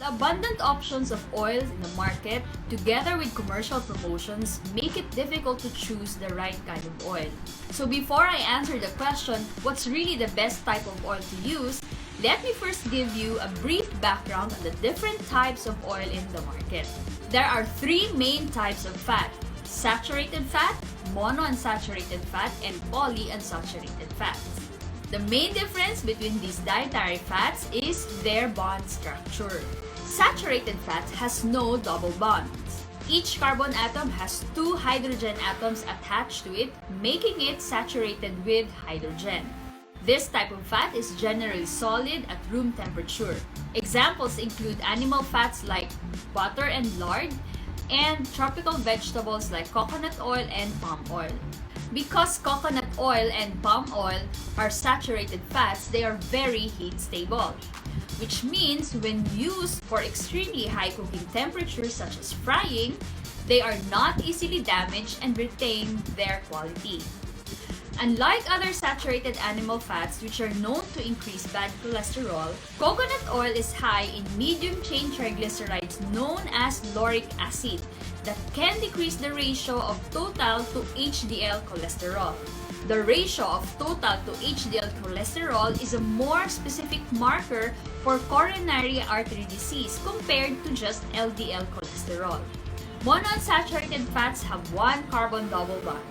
The abundant options of oils in the market, together with commercial promotions, make it difficult to choose the right kind of oil. So before I answer the question, what's really the best type of oil to use, let me first give you a brief background on the different types of oil in the market. There are three main types of fat: saturated fat, monounsaturated fat, and polyunsaturated fats. The main difference between these dietary fats is their bond structure. Saturated fat has no double bonds. Each carbon atom has two hydrogen atoms attached to it, making it saturated with hydrogen. This type of fat is generally solid at room temperature. Examples include animal fats like butter and lard, and tropical vegetables like coconut oil and palm oil. Because coconut oil and palm oil are saturated fats, they are very heat stable, which means when used for extremely high cooking temperatures such as frying, they are not easily damaged and retain their quality. Unlike other saturated animal fats which are known to increase bad cholesterol, coconut oil is high in medium-chain triglycerides known as lauric acid that can decrease the ratio of total to HDL cholesterol. The ratio of total to HDL cholesterol is a more specific marker for coronary artery disease compared to just LDL cholesterol. Monounsaturated fats have one carbon double bond.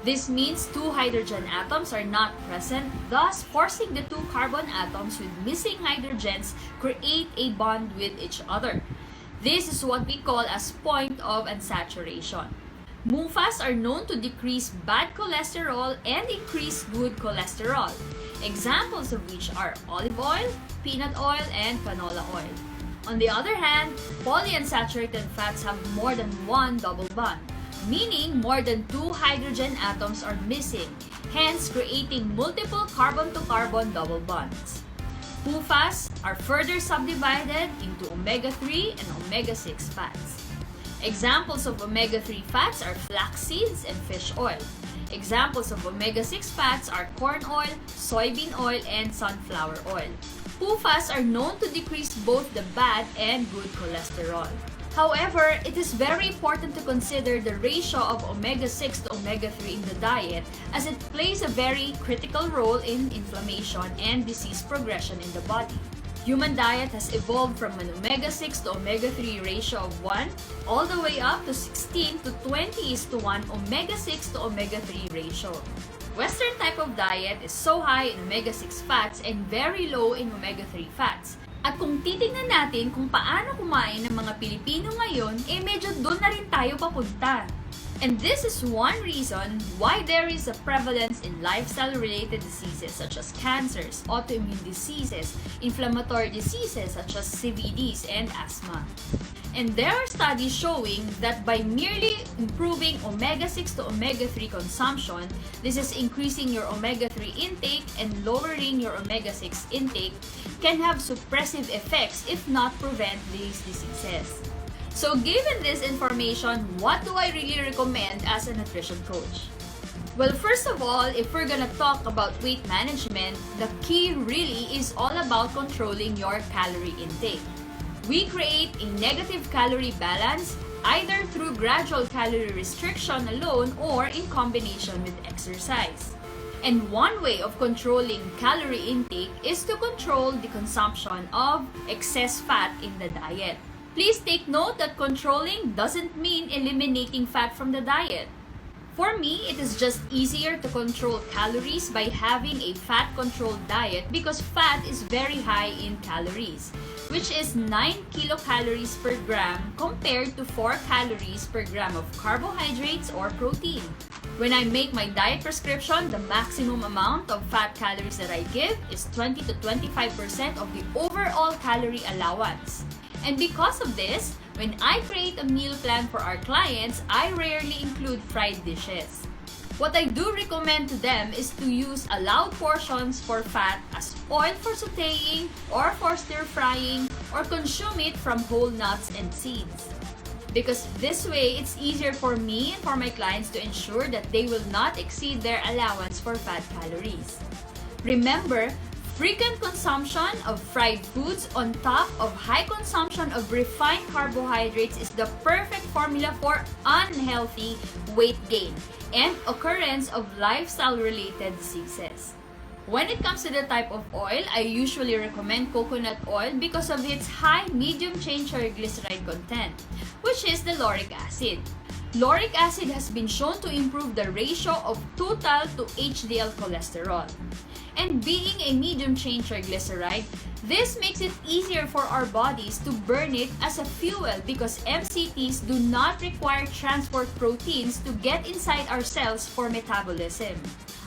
This means two hydrogen atoms are not present, thus forcing the two carbon atoms with missing hydrogens create a bond with each other. This is what we call as point of unsaturation. MUFAs are known to decrease bad cholesterol and increase good cholesterol, examples of which are olive oil, peanut oil, and canola oil. On the other hand, polyunsaturated fats have more than one double bond, meaning more than two hydrogen atoms are missing, hence creating multiple carbon-to-carbon double bonds. MUFAs are further subdivided into omega-3 and omega-6 fats. Examples of omega-3 fats are flax seeds and fish oil. Examples of omega-6 fats are corn oil, soybean oil, and sunflower oil. MUFAs are known to decrease both the bad and good cholesterol. However, it is very important to consider the ratio of omega-6 to omega-3 in the diet as it plays a very critical role in inflammation and disease progression in the body. Human diet has evolved from an omega-6 to omega-3 ratio of 1 all the way up to 16 to 20:1 omega-6 to omega-3 ratio. Western type of diet is so high in omega-6 fats and very low in omega-3 fats. At kung titingnan natin kung paano kumain ng mga Pilipino ngayon, medyo doon na rin tayo papunta. And this is one reason why there is a prevalence in lifestyle-related diseases such as cancers, autoimmune diseases, inflammatory diseases such as CVDs, and asthma. And there are studies showing that by merely improving omega-6 to omega-3 consumption, this is increasing your omega-3 intake and lowering your omega-6 intake, can have suppressive effects if not prevent these diseases. So given this information, what do I really recommend as a nutrition coach? Well, first of all, if we're gonna talk about weight management, the key really is all about controlling your calorie intake. We create a negative calorie balance either through gradual calorie restriction alone or in combination with exercise. And one way of controlling calorie intake is to control the consumption of excess fat in the diet. Please take note that controlling doesn't mean eliminating fat from the diet. For me, it is just easier to control calories by having a fat-controlled diet because fat is very high in calories, which is 9 kilocalories per gram compared to 4 calories per gram of carbohydrates or protein. When I make my diet prescription, the maximum amount of fat calories that I give is 20 to 25% of the overall calorie allowance. And because of this, when I create a meal plan for our clients, I rarely include fried dishes. What I do recommend to them is to use allowed portions for fat as oil for sauteing or for stir frying or consume it from whole nuts and seeds. Because this way, it's easier for me and for my clients to ensure that they will not exceed their allowance for fat calories. Remember, Frequent consumption of fried foods on top of high consumption of refined carbohydrates is the perfect formula for unhealthy weight gain and occurrence of lifestyle-related diseases. When it comes to the type of oil, I usually recommend coconut oil because of its high medium chain triglyceride content, which is the lauric acid. Lauric acid has been shown to improve the ratio of total to HDL cholesterol. And being a medium chain triglyceride, this makes it easier for our bodies to burn it as a fuel because MCTs do not require transport proteins to get inside our cells for metabolism.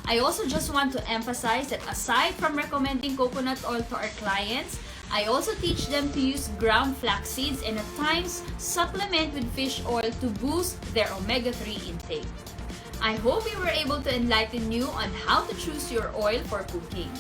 I also just want to emphasize that aside from recommending coconut oil to our clients, I also teach them to use ground flax seeds and at times supplement with fish oil to boost their omega-3 intake. I hope we were able to enlighten you on how to choose your oil for cooking.